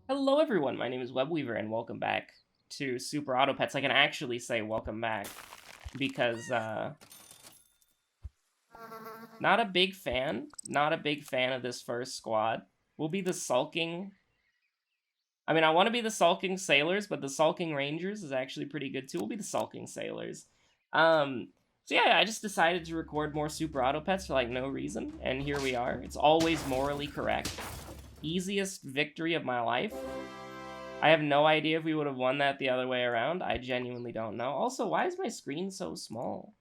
Hello everyone, my name is Webweaver and welcome back to Super Auto Pets. I can actually say welcome back because, not a big fan of this first squad. We'll be the sulking... I want to be the sulking sailors, but the sulking rangers is actually pretty good too. We'll be the sulking sailors. So yeah, I just decided to record more Super Auto Pets for, like, no reason, and here we are. It's always morally correct. Easiest victory of my life. I have no idea if we would have won that the other way around. I genuinely don't know. Also, why is my screen so small?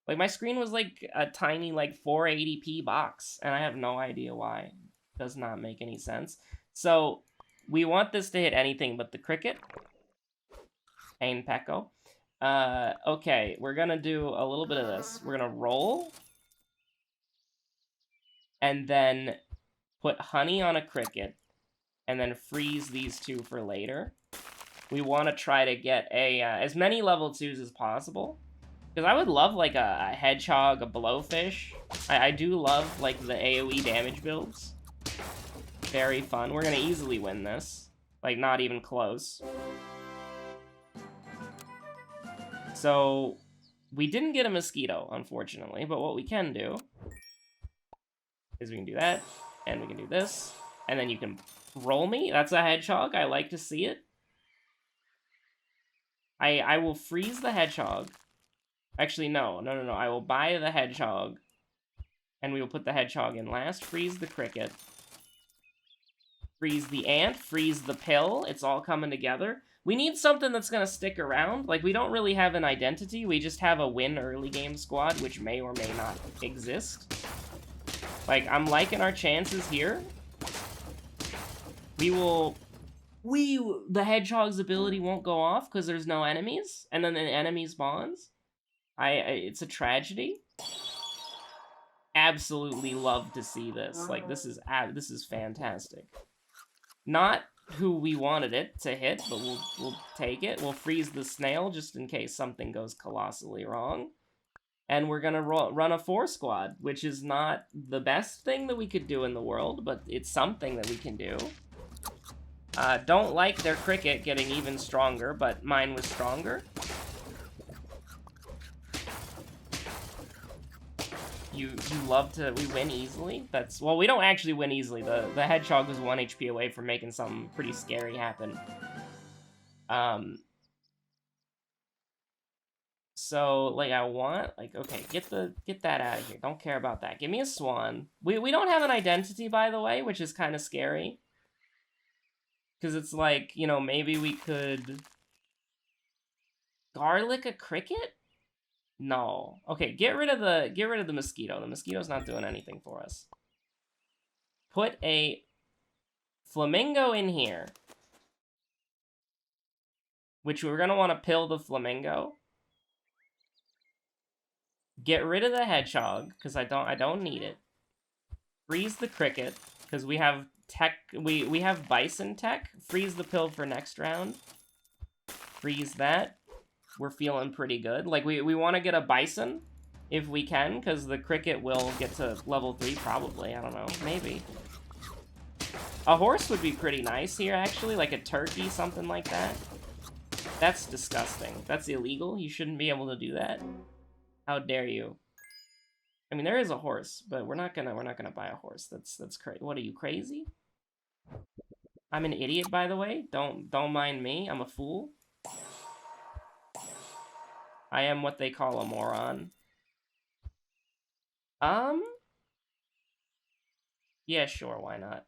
Like, my screen was like a tiny, like, 480p box, and I have no idea why. Does not make any sense. So, we want this to hit anything but the cricket. Pain Pecco. Okay, we're gonna do a little bit of this. We're gonna roll. And then put honey on a cricket. And then freeze these two for later. We want to try to get as many level 2s as possible. Because I would love, like, a hedgehog, a blowfish. I do love, like, the AoE damage builds. Very fun. We're going to easily win this. Like, not even close. So, we didn't get a mosquito, unfortunately. But what we can do is we can do that. And we can do this. And then you can roll me. That's a hedgehog. I like to see it. I will freeze the hedgehog. Actually, no. I will buy the hedgehog. And we will put the hedgehog in last. Freeze the cricket. Freeze the ant. Freeze the pill. It's all coming together. We need something that's going to stick around. Like, we don't really have an identity. We just have a win early game squad, which may or may not exist. Like, I'm liking our chances here. The hedgehog's ability won't go off because there's no enemies, and then the enemy spawns. It's a tragedy. Absolutely love to see this. Like, this is fantastic. Not who we wanted it to hit, but we'll take it. We'll freeze the snail just in case something goes colossally wrong. And we're gonna run a 4 squad, which is not the best thing that we could do in the world, but it's something that we can do. Don't like their cricket getting even stronger, but mine was stronger. You love to... We win easily? Well, we don't actually win easily. The hedgehog was 1 HP away from making something pretty scary happen. So, like, I want... Like, okay, get that out of here. Don't care about that. Give me a swan. We don't have an identity, by the way, which is kind of scary. Because it's like, you know, maybe we could... Garlic a cricket? No. Okay, get rid of the mosquito. The mosquito's not doing anything for us. Put a flamingo in here. Which we're gonna want to pill the flamingo. Get rid of the hedgehog, because I don't need it. Freeze the cricket, because we have tech, we have bison tech. Freeze the pill for next round. Freeze that. We're feeling pretty good. Like, we want to get a bison, if we can, because the cricket will get to level 3, probably. I don't know. Maybe. A horse would be pretty nice here, actually. Like a turkey, something like that. That's disgusting. That's illegal. You shouldn't be able to do that. How dare you? I mean, there is a horse, but we're not gonna buy a horse. That's crazy. What, are you crazy? I'm an idiot, by the way. Don't mind me. I'm a fool. I am what they call a moron. Yeah, sure, why not?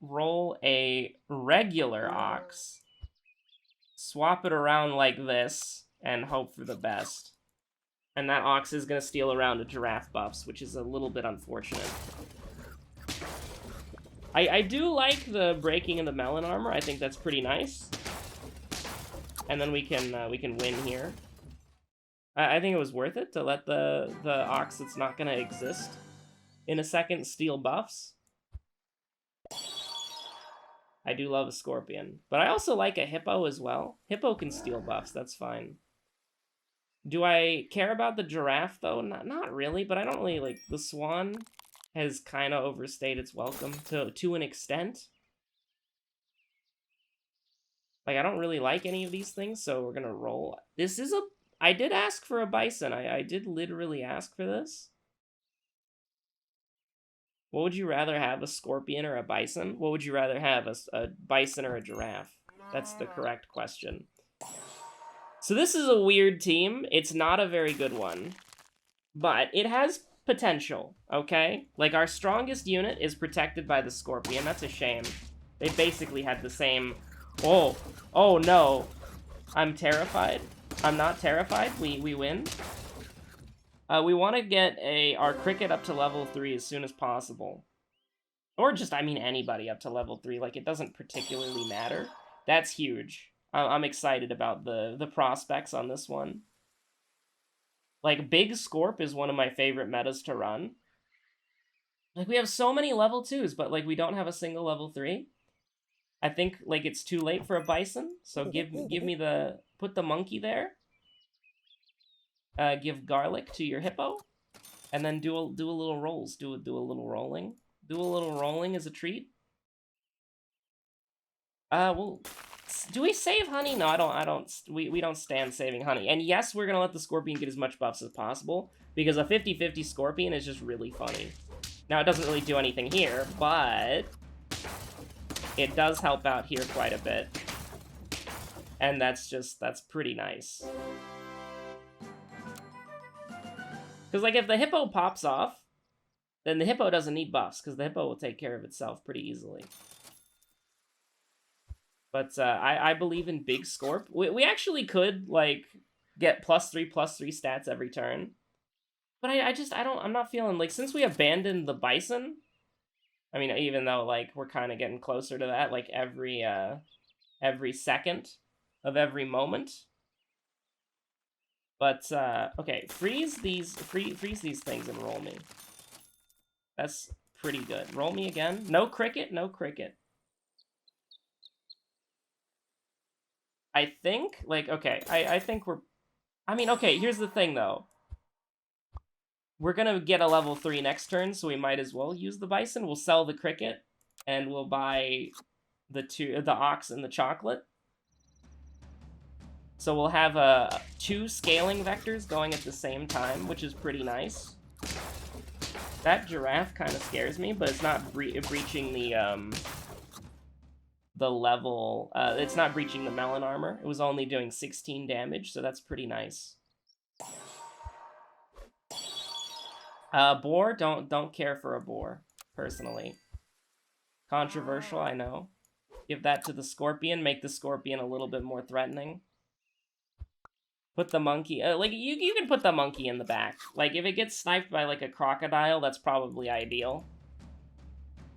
Roll a regular ox. Swap it around like this, and hope for the best. And that ox is gonna steal around to giraffe buffs, which is a little bit unfortunate. I do like the breaking of the melon armor. I think that's pretty nice. And then we can win here. I think it was worth it to let the ox that's not gonna exist in a second steal buffs. I do love a scorpion, but I also like a hippo as well. Hippo can steal buffs, that's fine. Do I care about the giraffe, though? Not really, but I don't really, like, the swan has kind of overstayed its welcome to an extent. Like, I don't really like any of these things, so we're gonna roll. This is a... I did ask for a bison. I did literally ask for this. What would you rather have, a scorpion or a bison? What would you rather have, a bison or a giraffe? That's the correct question. So this is a weird team. It's not a very good one. But it has potential, okay? Like, our strongest unit is protected by the scorpion. That's a shame. They basically had the same... Oh, oh no. I'm terrified. I'm not terrified. We win. We want to get our cricket up to level 3 as soon as possible. Or just, I mean, anybody up to level 3. Like, it doesn't particularly matter. That's huge. I'm excited about the prospects on this one. Like, Big Scorp is one of my favorite metas to run. Like, we have so many level 2s, but, like, we don't have a single level 3. I think, like, it's too late for a bison, so give me the... Put the monkey there. Give garlic to your hippo. And then do a little rolls. Do a little rolling. Do a little rolling as a treat. Well... Do we save honey? No, we don't stand saving honey. And yes, we're gonna let the scorpion get as much buffs as possible, because a 50-50 scorpion is just really funny. Now, it doesn't really do anything here, but it does help out here quite a bit. And that's pretty nice. Because, like, if the hippo pops off, then the hippo doesn't need buffs, because the hippo will take care of itself pretty easily. But I believe in Big Scorp. We actually could, like, get +3/+3 stats every turn. But I'm not feeling, like, since we abandoned the bison, I mean, even though, like, we're kind of getting closer to that, like, every second of every moment. But, okay, freeze these things and roll me. That's pretty good. Roll me again. No cricket, no cricket. I think, like, okay, I think we're... I mean, okay, here's the thing, though. We're gonna get a level 3 next turn, so we might as well use the bison. We'll sell the cricket, and we'll buy the ox and the chocolate. So we'll have 2 scaling vectors going at the same time, which is pretty nice. That giraffe kind of scares me, but it's not breaching the level. It's not breaching the melon armor. It was only doing 16 damage, so that's pretty nice. Boar, don't care for a boar, personally. Controversial, I know. Give that to the scorpion, make the scorpion a little bit more threatening. Put the monkey, like, you can put the monkey in the back. Like, if it gets sniped by, like, a crocodile, that's probably ideal.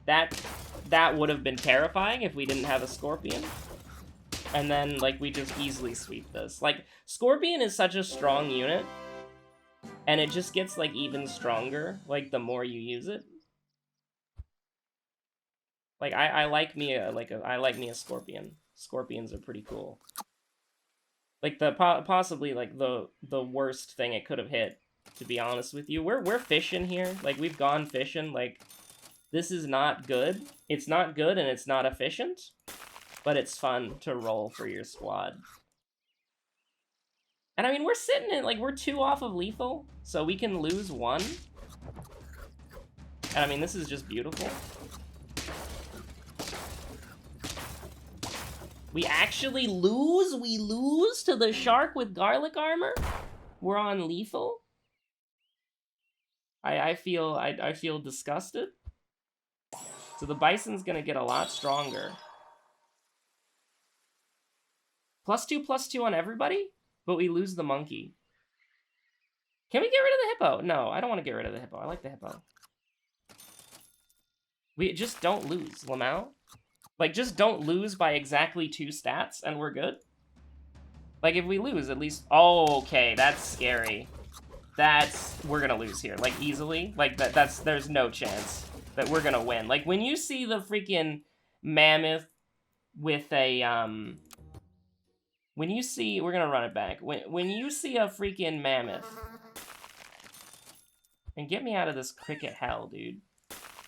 That would have been terrifying if we didn't have a scorpion. And then, like, we just easily sweep this. Like, scorpion is such a strong unit, and it just gets, like, even stronger, like, the more you use it. Like, I like me a scorpion. Scorpions are pretty cool. Like, possibly, like, the worst thing it could have hit, to be honest with you. We're fishing here. Like, we've gone fishing. Like, this is not good. It's not good, and it's not efficient. But it's fun to roll for your squad. And, I mean, we're sitting in, like, we're 2 off of lethal, so we can lose 1. And, I mean, this is just beautiful. We actually lose? We lose to the shark with garlic armor? We're on lethal? I feel disgusted. So the bison's gonna get a lot stronger. +2/+2 on everybody? But we lose the monkey. Can we get rid of the hippo? No, I don't want to get rid of the hippo. I like the hippo. We just don't lose, Lamau. Like, just don't lose by exactly 2 stats, and we're good. Like, if we lose, at least... Oh, okay, that's scary. We're gonna lose here, like, easily. Like, there's no chance that we're gonna win. Like, when you see the freaking mammoth with a, when you see... We're gonna run it back. When you see a freaking mammoth... And get me out of this cricket hell, dude.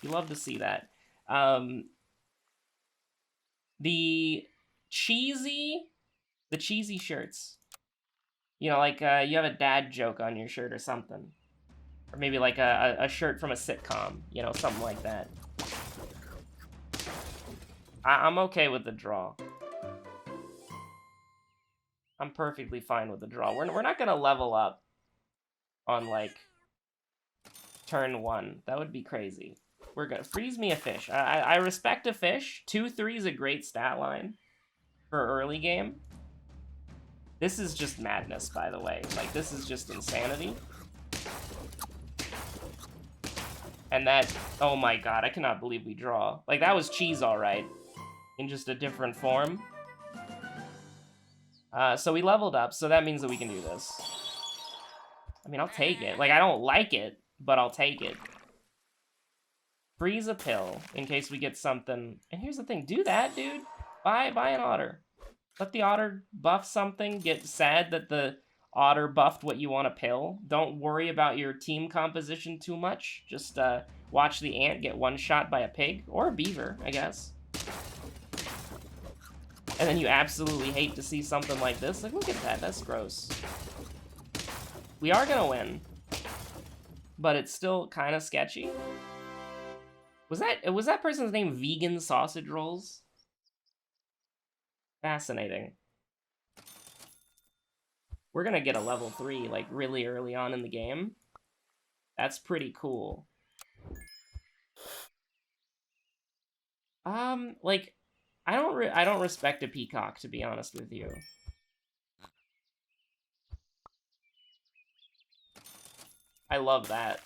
You love to see that. The cheesy, the cheesy shirts. You know, like you have a dad joke on your shirt or something. Or maybe like a shirt from a sitcom, you know, something like that. I'm okay with the draw. I'm perfectly fine with the draw. We're not gonna level up on, like, turn 1. That would be crazy. We're gonna freeze me a fish. I respect a fish. 2-3 is a great stat line for early game. This is just madness, by the way. Like, this is just insanity. And that, oh my god, I cannot believe we draw. Like, that was cheese, alright. In just a different form. So we leveled up, so that means that we can do this. I mean, I'll take it. Like, I don't like it, but I'll take it. Freeze a pill, in case we get something. And here's the thing, do that, dude. Buy an otter. Let the otter buff something, get sad that the otter buffed what you want to pill. Don't worry about your team composition too much. Just watch the ant get one-shot by a pig, or a beaver, I guess. And then you absolutely hate to see something like this. Like, look at that, that's gross. We are gonna win, but it's still kind of sketchy. Was that person's name Vegan Sausage Rolls? Fascinating. We're gonna get a level 3, like, really early on in the game. That's pretty cool. Like, I don't respect a peacock, to be honest with you. I love that.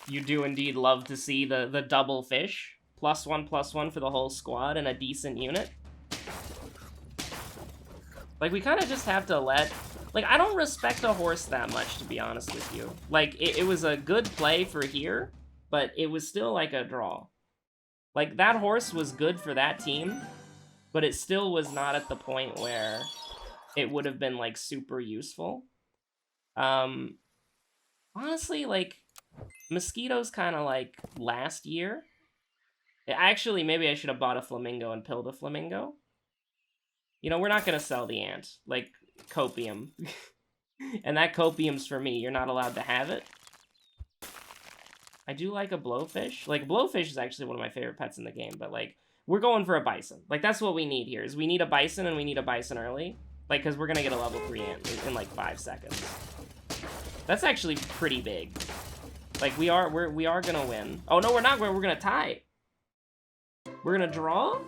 You do indeed love to see the double fish. +1/+1 for the whole squad and a decent unit. Like, we kind of just have to let... Like, I don't respect a horse that much, to be honest with you. Like, it was a good play for here, but it was still like a draw. Like, that horse was good for that team, but it still was not at the point where it would have been, like, super useful. Honestly, like, Mosquito's kind of like last year. Actually, maybe I should have bought a flamingo and pilled a flamingo. You know, we're not going to sell the ant. Like, copium. And that copium's for me. You're not allowed to have it. I do like a blowfish. Like, blowfish is actually one of my favorite pets in the game, but, like, we're going for a bison. Like, that's what we need here, is we need a bison, and we need a bison early. Like, because we're going to get a level 3 ant in, like, 5 seconds. That's actually pretty big. Like, we are gonna win. Oh, no, we're not. We're gonna tie. We're gonna draw?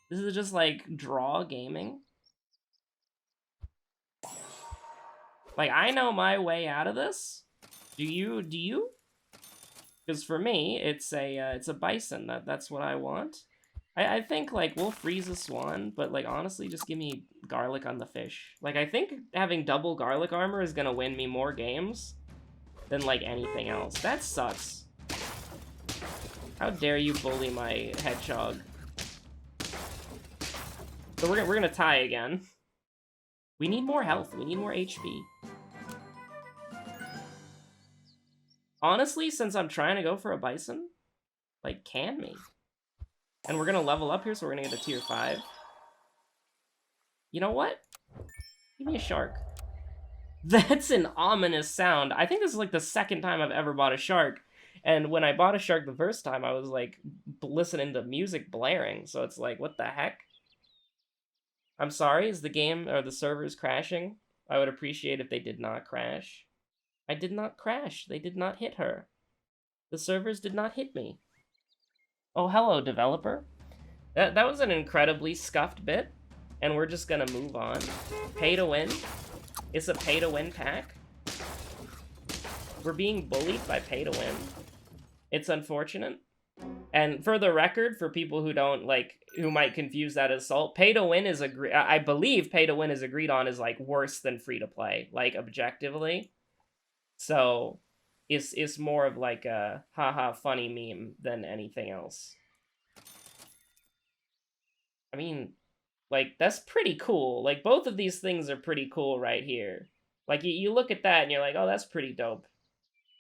This is just, like, draw gaming. Like, I know my way out of this. Do you? Because for me, it's a bison. That's what I want. I think, like, we'll freeze a swan, but, like, honestly, just give me garlic on the fish. Like, I think having double garlic armor is gonna win me more games than, like, anything else. That sucks. How dare you bully my hedgehog? So we're gonna tie again. We need more health. We need more HP. Honestly, since I'm trying to go for a bison, like, can me. And we're gonna level up here, so we're gonna get a tier 5. You know what? Give me a shark. That's an ominous sound. I think this is, like, the second time I've ever bought a shark. And when I bought a shark the first time, I was, like, listening to music blaring. So it's like, what the heck? I'm sorry, is the game or the servers crashing? I would appreciate if they did not crash. I did not crash. They did not hit her. The servers did not hit me. Oh, hello, developer. That was an incredibly scuffed bit, and we're just gonna move on. Pay to win. It's a pay to win pack. We're being bullied by pay to win. It's unfortunate. And for the record, for people who don't, like, who might confuse that as assault, pay to win is I believe pay to win is agreed on is, like, worse than free to play, like, objectively. So it's more of like a haha funny meme than anything else. I mean, like, that's pretty cool. Like, both of these things are pretty cool right here. Like, you look at that and you're like, oh, that's pretty dope.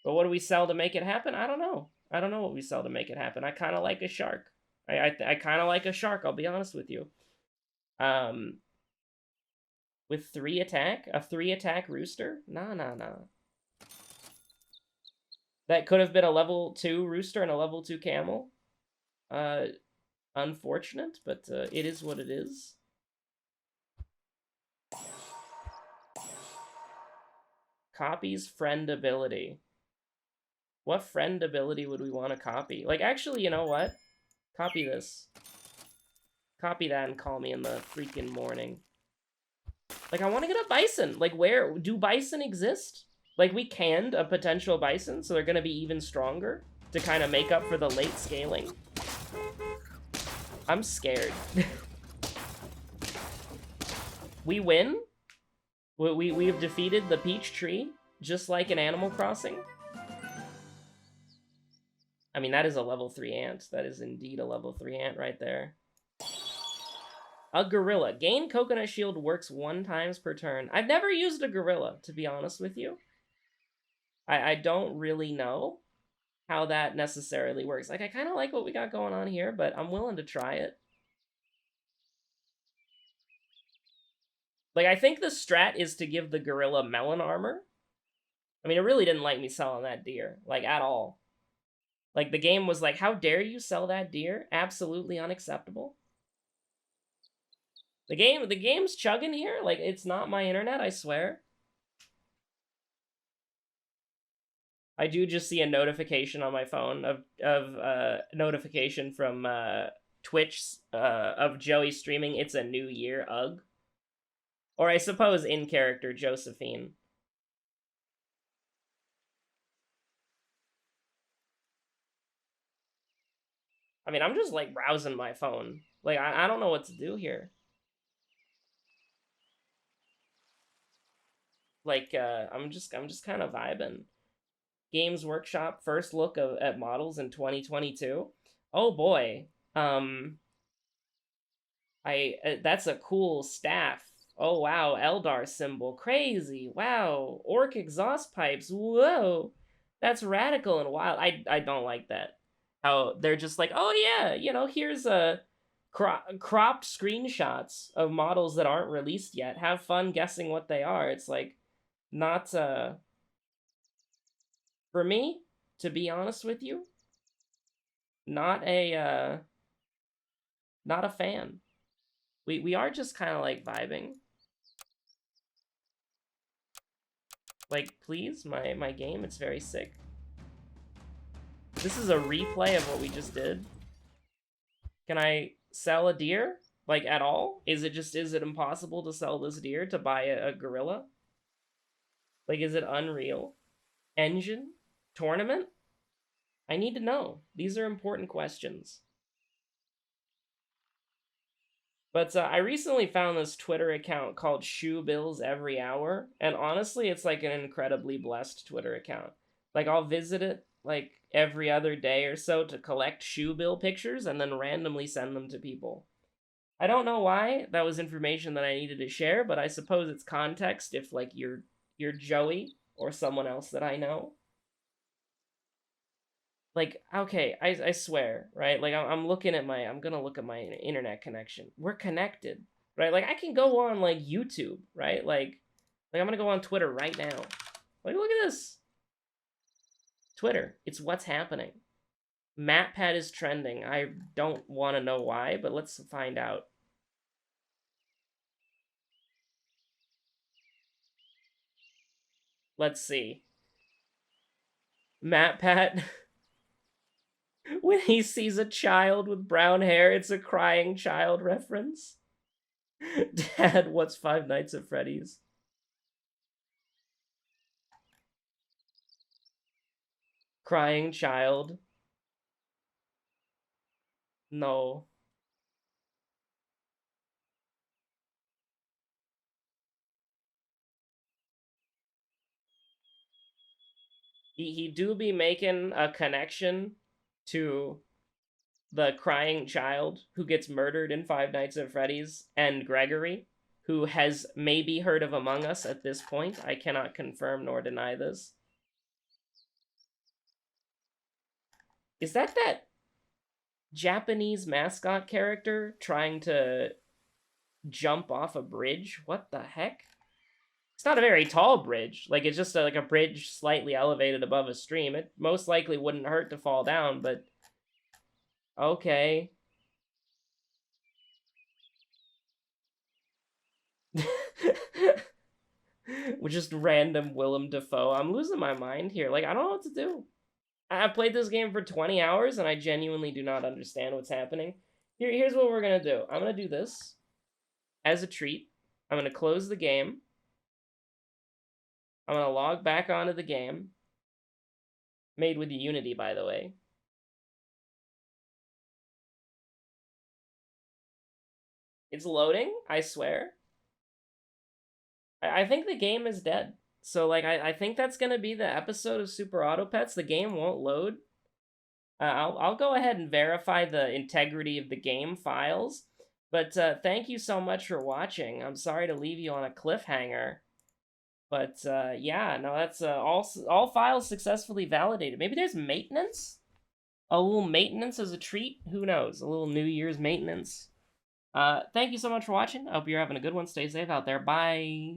But what do we sell to make it happen? I don't know. I don't know what we sell to make it happen. I kind of like a shark. I kind of like a shark, I'll be honest with you. With 3 attack? A 3 attack rooster? Nah. That could have been a level 2 rooster and a level 2 camel. Unfortunate, but it is what it is. Copies friend ability. What friend ability would we want to copy? Like, actually, you know what? Copy this. Copy that and call me in the freaking morning. Like, I want to get a bison. Like, where? Do bison exist? Like, we canned a potential bison, so they're going to be even stronger to kind of make up for the late scaling. I'm scared. We win? We've defeated the peach tree, just like in Animal Crossing. I mean, that is a level 3 ant. That is indeed a level 3 ant right there. A gorilla. Gain coconut shield works 1 time per turn. I've never used a gorilla, to be honest with you. I don't really know how that necessarily works. Like, I kind of like what we got going on here, but I'm willing to try it. Like, I think the strat is to give the gorilla melon armor. I mean, it really didn't like me selling that deer, like, at all. Like, the game was like, how dare you sell that deer? Absolutely unacceptable. The game's chugging here. Like, it's not my internet, I swear. I do just see a notification on my phone of notification from Twitch of Joey streaming It's a New Year, ugh. Or I suppose in character Josephine. I mean, I'm just like browsing my phone. Like, I don't know what to do here. Like, I'm just kind of vibing. Games Workshop first look at models in 2022. Oh boy. That's a cool staff. Oh wow, Eldar symbol. Crazy. Wow. Orc exhaust pipes. Whoa. That's radical and wild. I don't like that. How they're just like, "Oh yeah, you know, here's a cropped screenshots of models that aren't released yet. Have fun guessing what they are." It's like not for me, to be honest with you, not a not a fan. We are just kind of like vibing. Like, please, my game, it's very sick. This is a replay of what we just did. Can I sell a deer? Like, at all? Is it impossible to sell this deer to buy a gorilla? Like, is it unreal? Engine? Tournament? I need to know. These are important questions. But I recently found this Twitter account called Shoe Bills Every Hour, and honestly, it's like an incredibly blessed Twitter account. Like, I'll visit it like every other day or so to collect shoe bill pictures and then randomly send them to people. I don't know why that was information that I needed to share, but I suppose it's context if like you're Joey or someone else that I know. Like, okay, I swear, right? Like, I'm gonna look at my internet connection. We're connected, right? Like, I can go on like YouTube, right? Like I'm gonna go on Twitter right now. Like, look at this. Twitter, it's what's happening. MatPat is trending. I don't want to know why, but let's find out. Let's see. MatPat, when he sees a child with brown hair, it's a crying child reference. Dad, what's Five Nights at Freddy's? Crying child. No. He do be making a connection to the crying child who gets murdered in Five Nights at Freddy's and Gregory, who has maybe heard of Among Us at this point. I cannot confirm nor deny this. Is that Japanese mascot character trying to jump off a bridge? What the heck? It's not a very tall bridge. Like, it's just like a bridge slightly elevated above a stream. It most likely wouldn't hurt to fall down, but... Okay. With just random Willem Dafoe. I'm losing my mind here. Like, I don't know what to do. I've played this game for 20 hours, and I genuinely do not understand what's happening. Here's what we're gonna do. I'm gonna do this as a treat. I'm gonna close the game. I'm gonna log back onto the game. Made with Unity, by the way. It's loading, I swear. I think the game is dead. So, like, I think that's gonna be the episode of Super Auto Pets. The game won't load. I'll go ahead and verify the integrity of the game files. But thank you so much for watching. I'm sorry to leave you on a cliffhanger. But yeah, no, that's all files successfully validated. Maybe there's maintenance? A little maintenance as a treat? Who knows? A little New Year's maintenance. Thank you so much for watching. I hope you're having a good one. Stay safe out there. Bye.